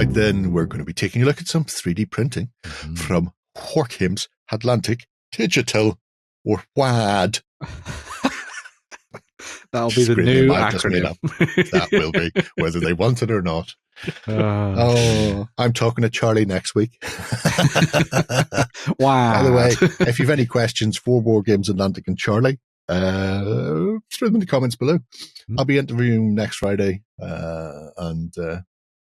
right then, we're going to be taking a look at some 3D printing from Wargames Atlantic Digital, or WAD. That'll be the new acronym. That will be, whether they want it or not. I'm talking to Charlie next week. Wow. By the way, if you have any questions for Wargames Atlantic and Charlie, throw them in the comments below. I'll be interviewing next Friday, and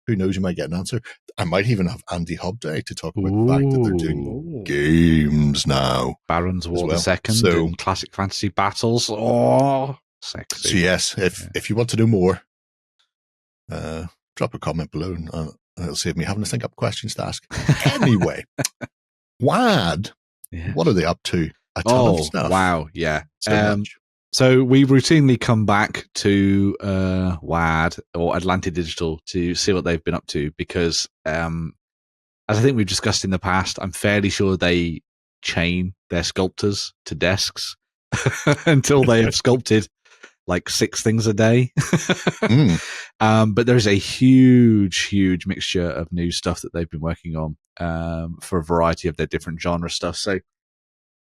who knows, you might get an answer. I might even have Andy Hobb Day to talk about the fact that they're doing games now. Baron's War the Second, so, and Classic Fantasy Battles. Oh, sexy. So yes, if you want to know more, drop a comment below, and it'll save me having to think up questions to ask. Anyway, WAD, what are they up to? A ton of stuff. Wow, yeah. Much. So we routinely come back to WAD or Atlantic Digital to see what they've been up to, because as I think we've discussed in the past, I'm fairly sure they chain their sculptors to desks until they have sculpted like 6 things a day. But there's a huge mixture of new stuff that they've been working on for a variety of their different genre stuff. So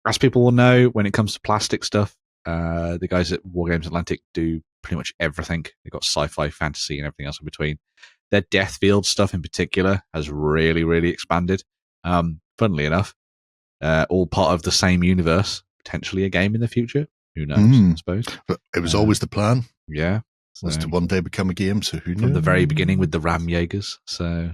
as people will know, when it comes to plastic stuff, the guys at Wargames Atlantic do pretty much everything. They've got sci-fi, fantasy, and everything else in between. Their Deathfield stuff in particular has really expanded. Funnily enough, all part of the same universe, potentially a game in the future. Who knows, I suppose. But it was always the plan. Yeah. Was to one day become a game, so who knows? From the very beginning with the Ram Jaegers. So,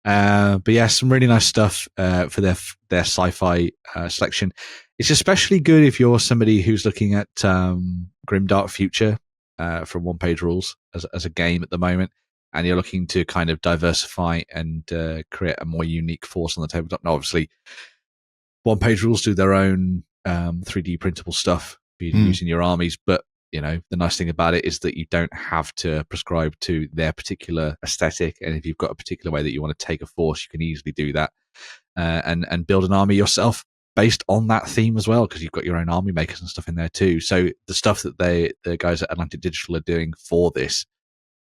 but yeah, some really nice stuff for their sci-fi selection. It's especially good if you're somebody who's looking at Grimdark Future from One Page Rules as a game at the moment, and you're looking to kind of diversify and create a more unique force on the tabletop. Now, obviously, One Page Rules do their own 3D printable stuff using your armies, but you know, the nice thing about it is that you don't have to prescribe to their particular aesthetic, and if you've got a particular way that you want to take a force, you can easily do that and build an army yourself based on that theme as well, because you've got your own army makers and stuff in there too. So the stuff that the guys at Atlantic Digital are doing for this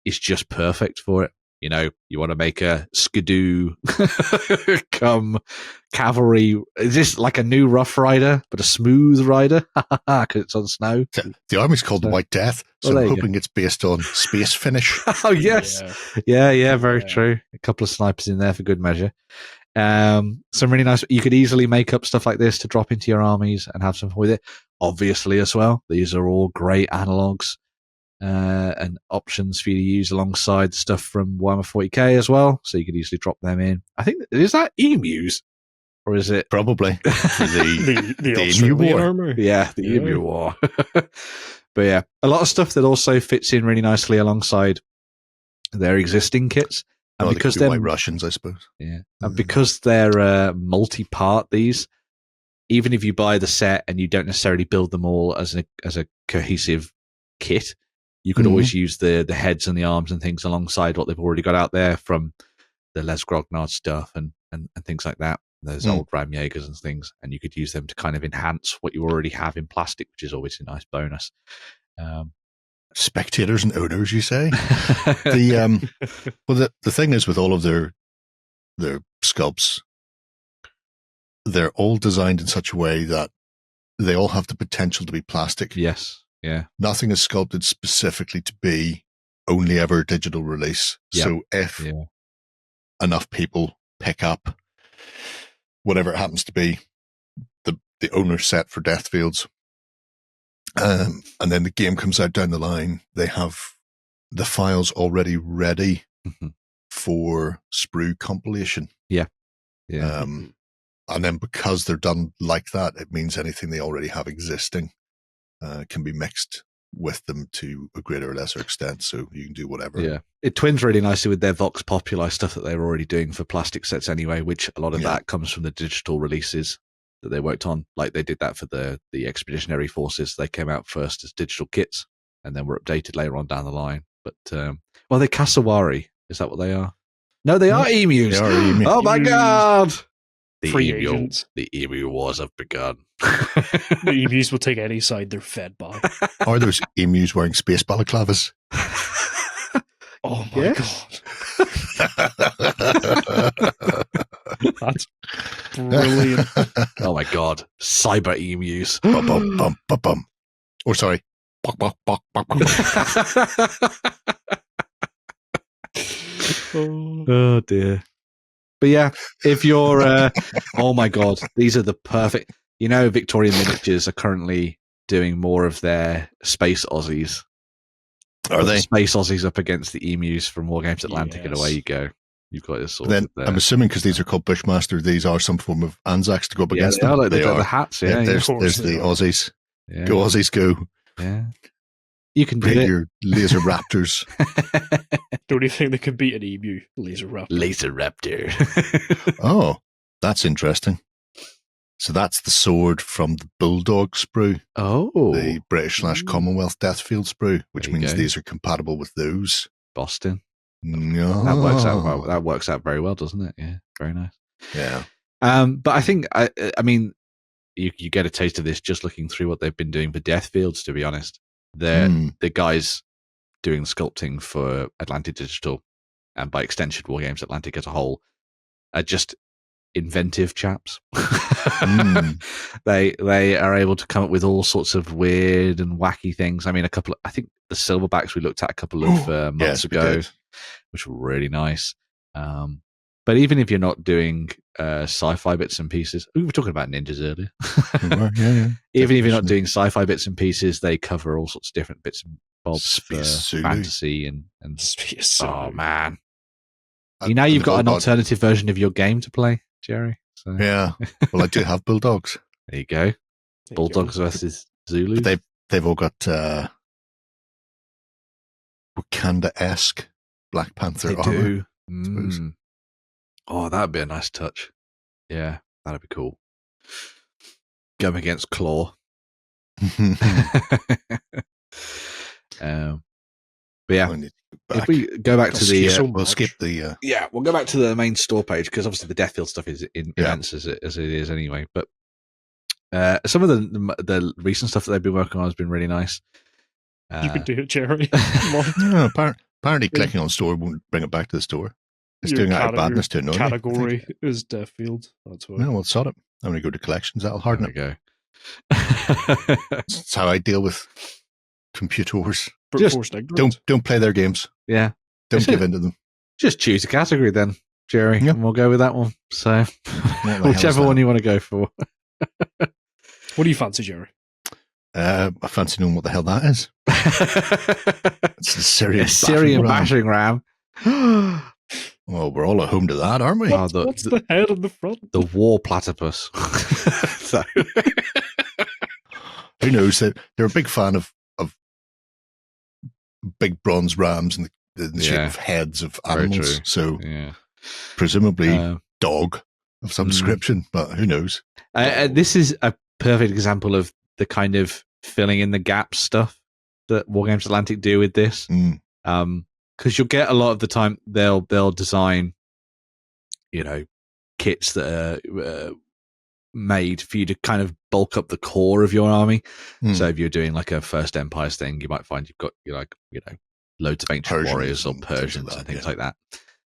is just perfect for it. You know, you want to make a Skidoo come cavalry. Is this like a new Rough Rider, but a smooth rider? Because it's on snow. The army's called the White Death, so I'm hoping it's based on space finish. Oh, yes. Yeah, very true. A couple of snipers in there for good measure. Some really nice. You could easily make up stuff like this to drop into your armies and have some fun with it. Obviously, as well, these are all great analogs. And options for you to use alongside stuff from Warhammer 40k as well, so you could easily drop them in. I think, is that emus, or is it probably the Emu War armor? Yeah, the Emu War. But yeah, a lot of stuff that also fits in really nicely alongside their existing kits, and because they're White Russians, I suppose. Yeah, and because they're multi-part, these, even if you buy the set and you don't necessarily build them all as a cohesive kit, you could always use the heads and the arms and things alongside what they've already got out there from the Les Grognard stuff and things like that. Those old Ram Jaegers and things, and you could use them to kind of enhance what you already have in plastic, which is always a nice bonus. Spectators and owners, you say? The thing is, with all of their sculpts, they're all designed in such a way that they all have the potential to be plastic. Yes. Yeah. Nothing is sculpted specifically to be only ever digital release. Yep. So if enough people pick up whatever it happens to be, the owner set for Deathfields, and then the game comes out down the line, they have the files already ready for sprue compilation. Yeah. And then because they're done like that, it means anything they already have existing can be mixed with them to a greater or lesser extent, so you can do whatever. Yeah, it twins really nicely with their Vox Populi stuff that they were already doing for plastic sets anyway, which a lot of that comes from the digital releases that they worked on. Like they did that for the Expeditionary Forces. They came out first as digital kits and then were updated later on down the line. But, well, they're Cassowary. Is that what they are? No, they are emus. They are emus. Oh my God! The emu wars have begun. The emus will take any side they're fed by. Are those emus wearing space balaclavas? Oh my God. That's brilliant. Oh my god, cyber emus. Bum, bum, bum, bum, bum. Or sorry. Oh dear. But yeah, if you're, oh my god, these are the perfect. You know, Victorian Miniatures are currently doing more of their space Aussies. Are they? Space Aussies up against the emus from Wargames Atlantic, and away you go. You've got this sort of. I'm assuming because these are called Bushmaster, these are some form of Anzacs to go up against them. Like, they are the hats. Yeah, there's the Aussies. Yeah. Go Aussies, go! Yeah, you can do it. Your laser raptors. Don't you think they could beat an emu? Laser raptor. Oh, that's interesting. So that's the sword from the Bulldog sprue. Oh. The British/Commonwealth Deathfield sprue, which means these are compatible with those. Boston. No. That works out well. That works out very well, doesn't it? Yeah, very nice. Yeah. But I think, I mean, you get a taste of this just looking through what they've been doing for Deathfields, to be honest. The guys doing sculpting for Atlantic Digital, and by extension Wargames Atlantic as a whole, are just inventive chaps. They are able to come up with all sorts of weird and wacky things. I mean, I think the Silverbacks we looked at a couple of months ago, which were really nice. But even if you're not doing sci-fi bits and pieces, we were talking about ninjas earlier. Even if you're not doing sci-fi bits and pieces, they cover all sorts of different bits and bobs for fantasy and oh man. You've got an alternative version of your game to play, Jerry. So. Yeah. Well, I do have Bulldogs. There you go. Bulldogs versus Zulu. But they've all got Wakanda-esque Black Panther armor. Do. Oh, that'd be a nice touch. Yeah, that'd be cool. Going against Claw. But yeah, if we go back to the, we'll skip the. We'll go back to the main store page because obviously the Deathfield stuff is immense as it is anyway. But some of the recent stuff that they've been working on has been really nice. You could do it, Jerry. No, apparently, clicking on store won't bring it back to the store. It's doing out of badness to annoy me. Category is Deathfield. That's why. No, we'll sort it. I'm going to go to collections. That'll harden it. Go. That's how I deal with computers. Just don't play their games. Yeah. Don't give in to them. Just choose a category then, Jerry, and we'll go with that one. So whichever one you want to go for. What do you fancy, Jerry? I fancy knowing what the hell that is. It's the Syrian battering ram. Well, we're all at home to that, aren't we? What's the head on the front? The war platypus. So. Who knows? They're a big fan of big bronze rams in the shape of heads of animals. So presumably dog of some description, but who knows? This is a perfect example of the kind of filling in the gaps stuff that Wargames Atlantic do with this. Because you'll get a lot of the time they'll design, kits that are made for you to kind of bulk up the core of your army. So if you're doing like a First Empires thing, you might find you've got loads of ancient warriors or Persians and things like that.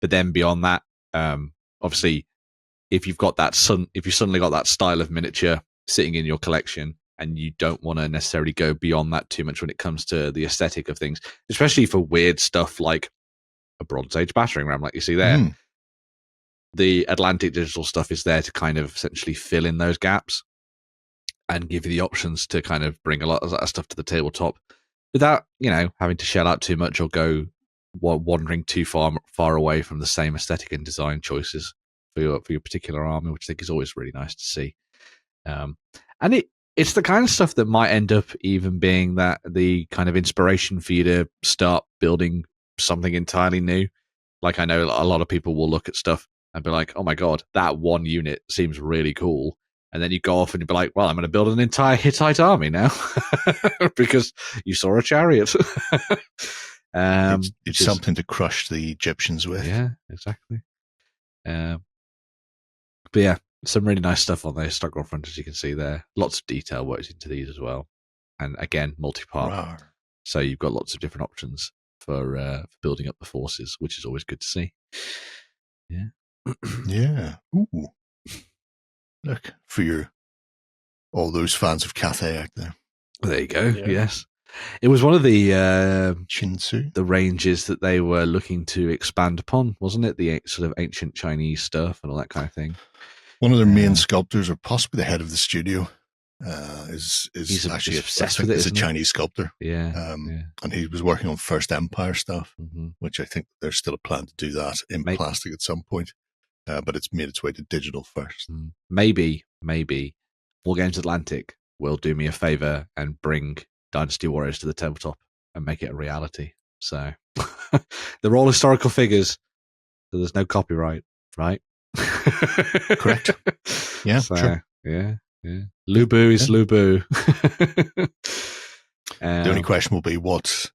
But then beyond that, obviously, if you've suddenly got that style of miniature sitting in your collection, and you don't want to necessarily go beyond that too much when it comes to the aesthetic of things, especially for weird stuff like a Bronze Age battering ram, like you see there. The Atlantic Digital stuff is there to kind of essentially fill in those gaps and give you the options to kind of bring a lot of that stuff to the tabletop without, having to shell out too much or go wandering too far away from the same aesthetic and design choices for your particular army, which I think is always really nice to see. And it's the kind of stuff that might end up even being the kind of inspiration for you to start building something entirely new. Like I know a lot of people will look at stuff and be like, oh my God, that one unit seems really cool. And then you go off and you'll be like, well, I'm going to build an entire Hittite army now because you saw a chariot. It's something to crush the Egyptians with. Yeah, exactly. But yeah, some really nice stuff on the stock front, as you can see there. Lots of detail worked into these as well. And again, multi-part. So you've got lots of different options. for building up the forces, which is always good to see. Yeah. Yeah. Ooh. Look, for all those fans of Cathay out there. There you go. Yeah. Yes. It was one of the Shinsu, the ranges that they were looking to expand upon, wasn't it? The sort of ancient Chinese stuff and all that kind of thing. One of their main sculptors, or possibly the head of the studio, is actually obsessed with it. Is a Chinese sculptor. Yeah, and he was working on First Empire stuff, which I think there's still a plan to do that in plastic at some point. But it's made its way to digital first. Maybe Wargames Atlantic will do me a favor and bring Dynasty Warriors to the tabletop and make it a reality. So they're all historical figures, so there's no copyright, right? Correct. Yeah, so, sure. Yeah. Lubu is Lubu. The only question will be what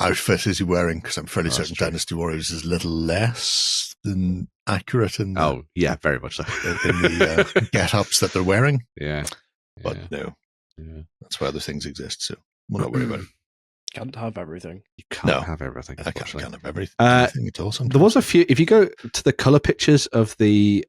outfit is he wearing? Because I'm fairly certain Dynasty Warriors is a little less than accurate in very much so in the get-ups that they're wearing. Yeah. But no. Yeah. That's why other things exist, so we'll not worry about it. Can't have everything. You can't have everything. I can't have everything. At all sometimes. There was a few. If you go to the color pictures of the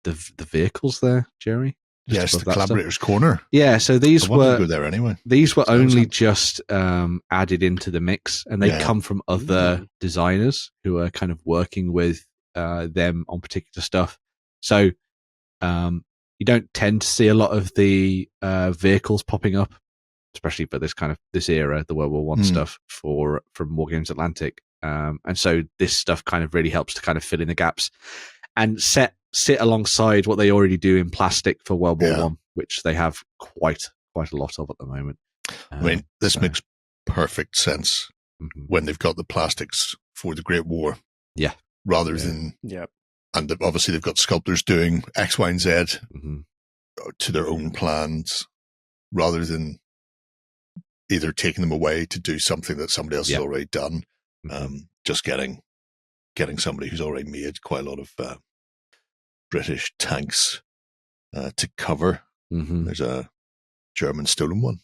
vehicles there, Jerry. Yes, the collaborators' corner. Yeah, so these were to go there anyway. These were only just added into the mix, and they come from other designers who are kind of working with them on particular stuff. So you don't tend to see a lot of the vehicles popping up, especially for this era, the World War One stuff from Wargames Atlantic. And so this stuff kind of really helps to kind of fill in the gaps and sit alongside what they already do in plastic for World War One, which they have quite a lot of at the moment. I mean, this makes perfect sense when they've got the plastics for the Great War. Yeah. Rather than and obviously they've got sculptors doing X, Y, and Z to their own plans, rather than either taking them away to do something that somebody else has already done. Just getting somebody who's already made quite a lot of British tanks to cover. There's a German stolen one.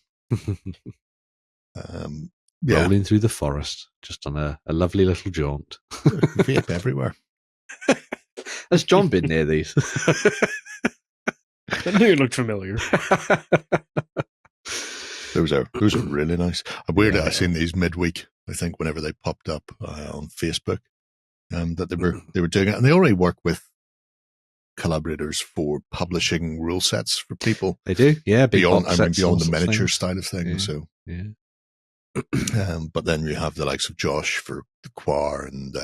Rolling through the forest, just on a lovely little jaunt. Vape everywhere. Has John been near these? I knew it looked familiar. Those are really nice. Weirdly, I seen these midweek. I think whenever they popped up on Facebook, that they were doing it, and they already work with collaborators for publishing rule sets for people. They do, beyond the miniature side of things. But then you have the likes of Josh for the Quar and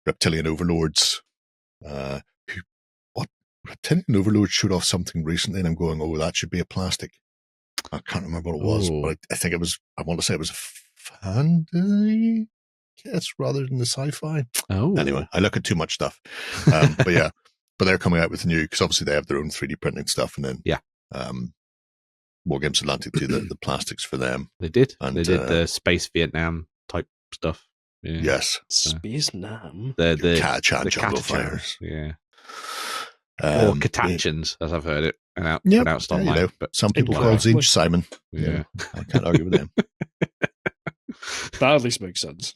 Reptilian Overlords. Reptilian Overlords showed off something recently, and I'm going, that should be a plastic. I can't remember what it was, but I think it was. I want to say it was a fantasy kits rather than the sci-fi. Anyway, I look at too much stuff. But they're coming out with new, because obviously they have their own 3D printing stuff, and then Wargames Atlantic do the plastics for them. They did. And they did the Space Vietnam type stuff. Yeah. Yes, Space Nam. The Catachan Jungle Fires. Yeah. Or Catachans, as I've heard it pronounced online. But some people call Zinch Simon. Yeah. I can't argue with them. That at least makes sense.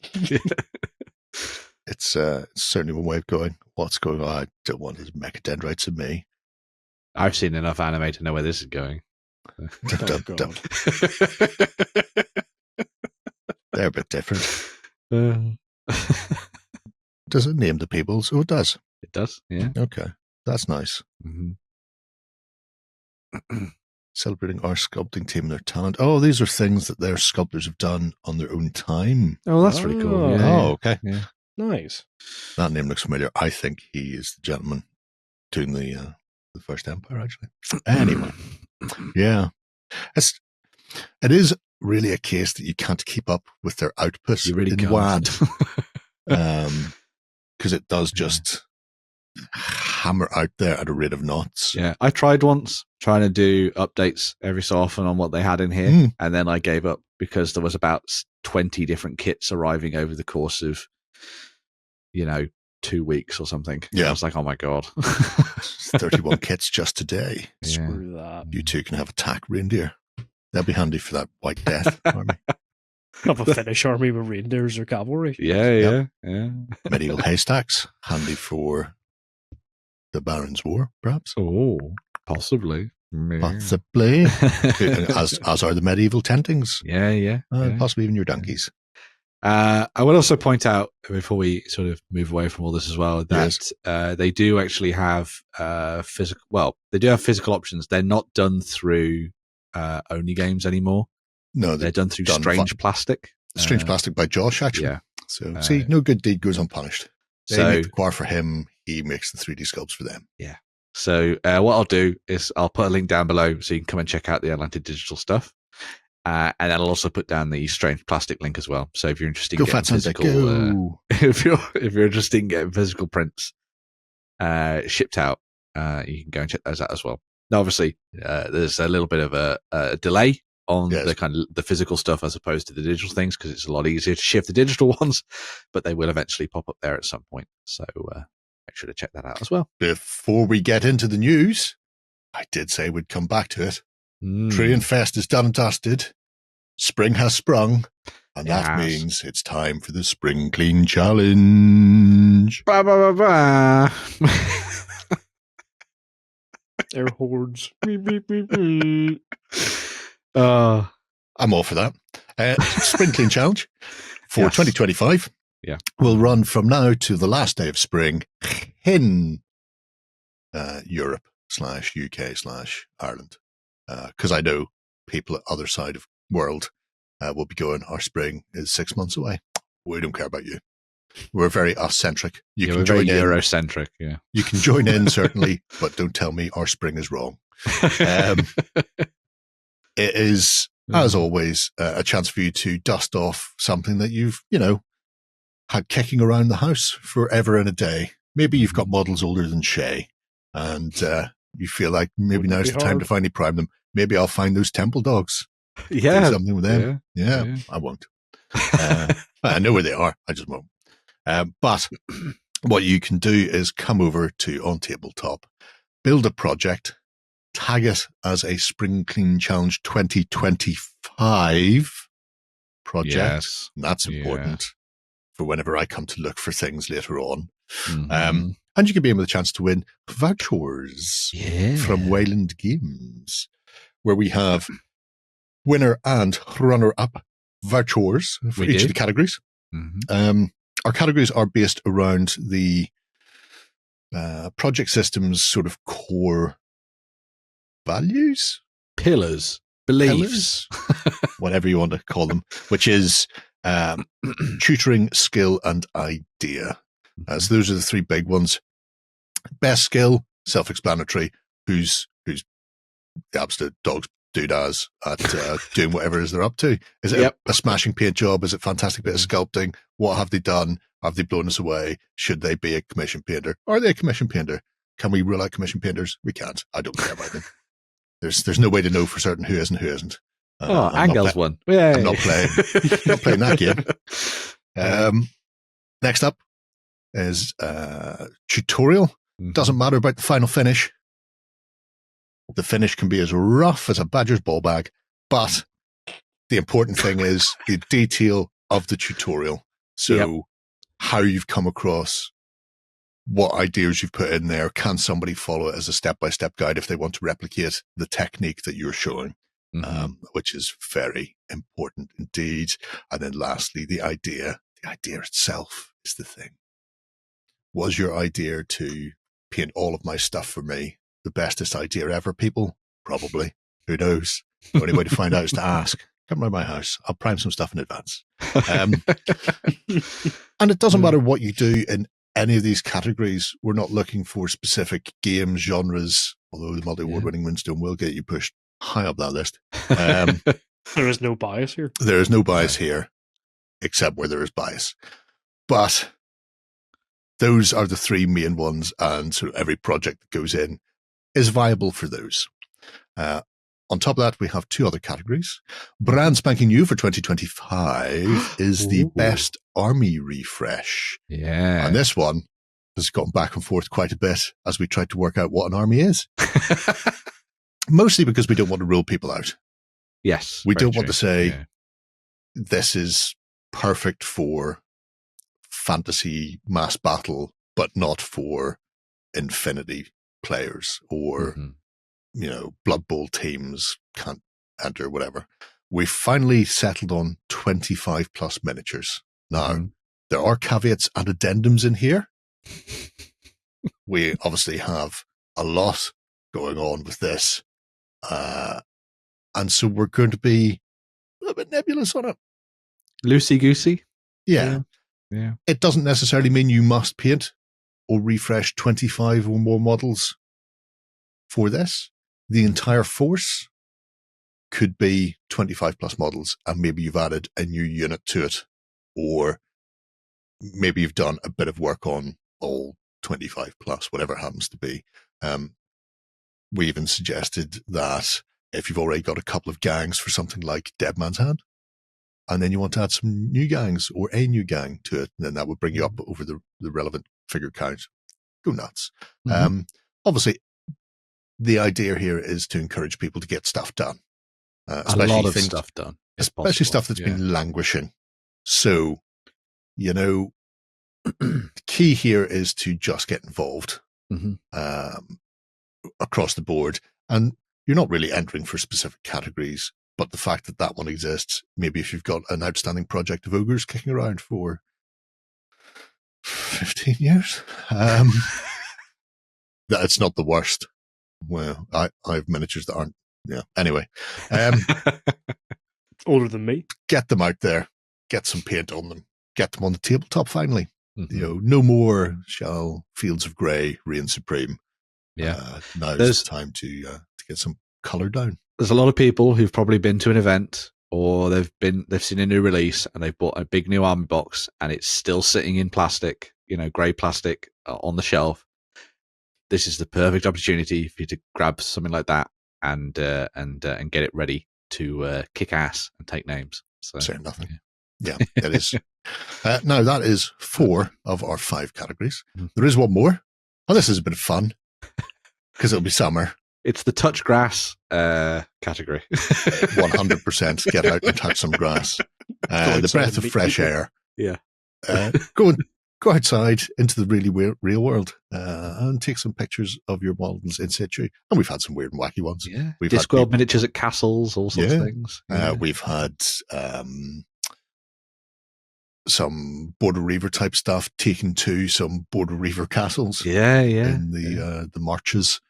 It's certainly one way of going. What's going on? I don't want his mechadendrites in me. I've seen enough anime to know where this is going. God. They're a bit different. Does it name the peoples? Oh, it does. It does, yeah. Okay. That's nice. Celebrating our sculpting team and their talent. Oh, these are things that their sculptors have done on their own time. Oh, that's really cool. Yeah. Oh, okay. Yeah. Nice. That name looks familiar. I think he is the gentleman doing the First Empire, actually. Anyway, yeah. It is really a case that you can't keep up with their output in WAD. Because it does just hammer out there at a rate of knots. Yeah, I tried once trying to do updates every so often on what they had in here, and then I gave up because there was about 20 different kits arriving over the course of 2 weeks or something. Yeah. I was like, oh my God. 31 kits just today. Screw that. You two can have attack reindeer. They'll be handy for that White Death army. Have a Finnish army with reindeers or cavalry. Yeah. Medieval haystacks, handy for the Barons' War, perhaps. Oh, possibly. Possibly. as are the medieval tentings. Yeah. Possibly even your donkeys. I would also point out, before we sort of move away from all this as well, that they do actually have physical. Well, they do have physical options. They're not done through Only Games anymore. No, they're done through Strange Plastic. Strange Plastic by Josh, actually. Yeah. So, see, no good deed goes unpunished. They make the core for him. He makes the 3D sculpts for them. Yeah. So what I'll do is I'll put a link down below so you can come and check out the Atlantic Digital stuff. And then I'll also put down the Strange Plastic link as well. So if you're interested in getting physical, if you're interested in getting physical prints shipped out, you can go and check those out as well. Now, obviously, there's a little bit of a delay on the kind of the physical stuff as opposed to the digital things because it's a lot easier to ship the digital ones, but they will eventually pop up there at some point. So make sure to check that out as well. Before we get into the news, I did say we'd come back to it. Tree and Fest is done and dusted. Spring has sprung, and that means it's time for the Spring Clean Challenge. Ba, ba, ba, ba. Air hordes. I'm all for that. Spring Clean Challenge for 2025. Yeah, will run from now to the last day of spring in Europe/UK/Ireland. Because I know people at the other side of the world will be going, our spring is 6 months away. We don't care about you. We're very us-centric. You can join in. Eurocentric, yeah. You can join in, certainly, but don't tell me our spring is wrong. It is, as always, a chance for you to dust off something that you've, had kicking around the house forever and a day. Maybe you've got models older than Shay, and you feel like maybe now's the time to finally prime them. Maybe I'll find those temple dogs. Yeah. Do something with them. Yeah. I won't. I know where they are. I just won't. But what you can do is come over to OnTableTop, build a project, tag it as a Spring Clean Challenge 2025 project. Yes. That's important for whenever I come to look for things later on. And you can be in with a chance to win vouchers from Wayland Games, where we have winner and runner-up vouchers for each of the categories. Our categories are based around the project system's sort of core values? Pillars. Beliefs. Whatever you want to call them, which is tutoring, skill, and idea. So those are the three big ones. Best skill, self-explanatory. Who's the absolute dog's doodads at doing whatever it is they're up to? Is it a smashing paint job? Is it a fantastic bit of sculpting? What have they done? Have they blown us away? Should they be a commission painter? Are they a commission painter? Can we rule out commission painters? We can't. I don't care about them. There's no way to know for certain who is and who isn't. Angel's one. I'm not playing that game. Next up is tutorial. Doesn't matter about the final finish. The finish can be as rough as a badger's ball bag, but the important thing is the detail of the tutorial. So how you've come across, what ideas you've put in there. Can somebody follow it as a step-by-step guide if they want to replicate the technique that you're showing, which is very important indeed. And then lastly, the idea. The idea itself is the thing. Was your idea to paint all of my stuff for me the bestest idea ever, people? Probably. Who knows? The only way to find out is to ask. Come round my house. I'll prime some stuff in advance. And it doesn't matter what you do in any of these categories. We're not looking for specific game genres, although the multi-award winning Moonstone will get you pushed high up that list. There is no bias here. There is no bias here, except where there is bias. But those are the three main ones, and sort of every project that goes in is viable for those. On top of that, we have two other categories. Brand spanking new for 2025 is the best army refresh. Yeah. And this one has gone back and forth quite a bit as we tried to work out what an army is. Mostly because we don't want to rule people out. Yes. We don't want to say, this is perfect for fantasy mass battle, but not for Infinity players or, Blood Bowl teams can't enter, whatever. We finally settled on 25 plus miniatures. Now, there are caveats and addendums in here. We obviously have a lot going on with this. And so we're going to be a little bit nebulous on it. Loosey-goosey? Yeah. It doesn't necessarily mean you must paint or refresh 25 or more models for this. The entire force could be 25 plus models, and maybe you've added a new unit to it, or maybe you've done a bit of work on all 25 plus, whatever it happens to be. We even suggested that if you've already got a couple of gangs for something like Dead Man's Hand, and then you want to add some new gangs or a new gang to it, then that would bring you up over the relevant figure count. Go nuts. Obviously, the idea here is to encourage people to get stuff done. Especially a lot of stuff done. Especially stuff that's been languishing. So, the key here is to just get involved across the board. And you're not really entering for specific categories, but the fact that that one exists, maybe if you've got an outstanding project of ogres kicking around for 15 years, that it's not the worst. Well, I have miniatures that aren't. Yeah. Anyway, older than me. Get them out there. Get some paint on them. Get them on the tabletop. Finally, no more shall Fields of Grey reign supreme. Yeah. Now's the time to get some color down. There's a lot of people who've probably been to an event, or they've seen a new release and they've bought a big new army box, and it's still sitting in plastic, grey plastic on the shelf. This is the perfect opportunity for you to grab something like that and get it ready to kick ass and take names. So, say nothing. Yeah, it is. Now, that is 4 of our 5 categories. There is one more. Oh, this is a bit of fun because it'll be summer. It's the touch grass category. 100%. Get out and touch some grass. The breath of fresh air. Yeah. Go outside into the really real world and take some pictures of your models in situ. And we've had some weird and wacky ones. Yeah. Discworld miniatures at castles, all sorts of things. We've had some Border Reaver type stuff taken to some Border Reaver castles. In the marches.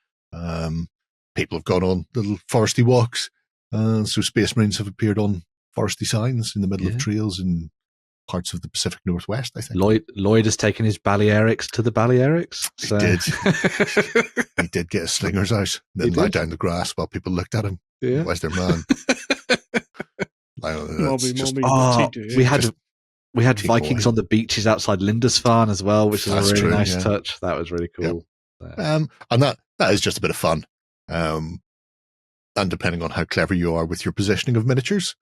People have gone on little foresty walks. So Space Marines have appeared on foresty signs in the middle of trails and parts of the Pacific Northwest, I think. Lloyd has taken his Balearics to the Balearics. So. He did. He did get his slingers out, then lie down the grass while people looked at him. Yeah. Where's their man? We had Vikings on the beaches outside Lindisfarne as well, which was a really nice touch. That was really cool. Yep. And that is just a bit of fun. And depending on how clever you are with your positioning of miniatures,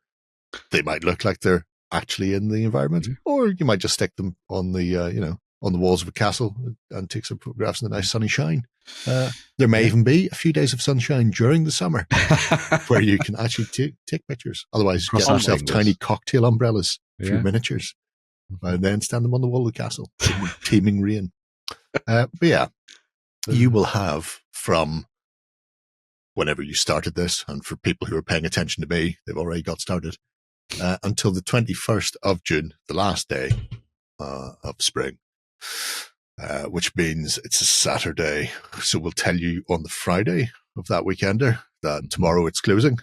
they might look like they're actually in the environment, or you might just stick them on the on the walls of a castle and take some photographs in the nice sunny shine. There may even be a few days of sunshine during the summer where you can actually take pictures. Otherwise, get yourself tiny cocktail umbrellas for your miniatures and then stand them on the wall of the castle, teeming rain. But yeah, you will have from whenever you started this, and for people who are paying attention to me, they've already got started, until the 21st of June, the last day of spring, which means it's a Saturday. So we'll tell you on the Friday of that weekender that tomorrow it's closing,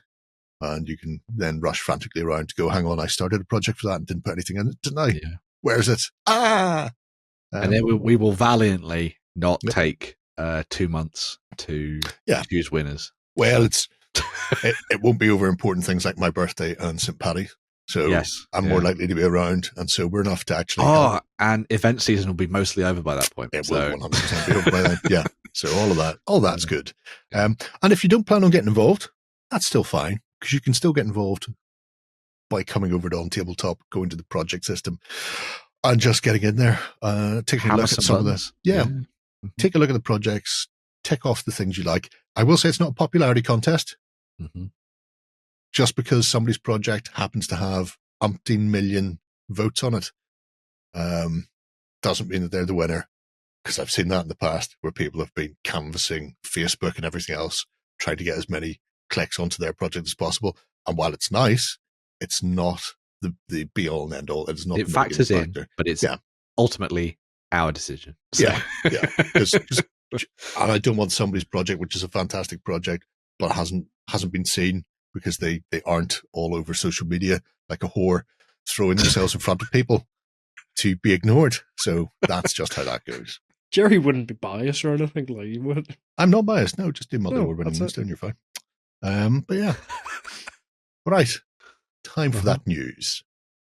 and you can then rush frantically around to go, hang on, I started a project for that and didn't put anything in it tonight. Yeah. Where's it? And then we will valiantly not take 2 months to choose winners. Well, it won't be over important things like my birthday and St. Paddy's. So I'm more likely to be around and sober enough to actually. And event season will be mostly over by that point. It will 100% be over by then. Yeah. So all that's good. And if you don't plan on getting involved, that's still fine, because you can still get involved by coming over to OnTableTop, going to the project system, and just getting in there, taking a look at some of this. Yeah. Take a look at the projects, tick off the things you like. I will say it's not a popularity contest. Just because somebody's project happens to have umpteen million votes on it. Doesn't mean that they're the winner, because I've seen that in the past where people have been canvassing Facebook and everything else, trying to get as many clicks onto their project as possible. And while it's nice, it's not the be all and end all. It's not. It factors in, but it's ultimately our decision. So. Yeah. And I don't want somebody's project, which is a fantastic project, but hasn't been seen because they aren't all over social media like a whore throwing themselves in front of people, to be ignored. So that's just how that goes. Jerry wouldn't be biased or anything, like you would. I'm not biased. No, just do Mother Award-winning news, and you're fine. But yeah. Right. Time for that news.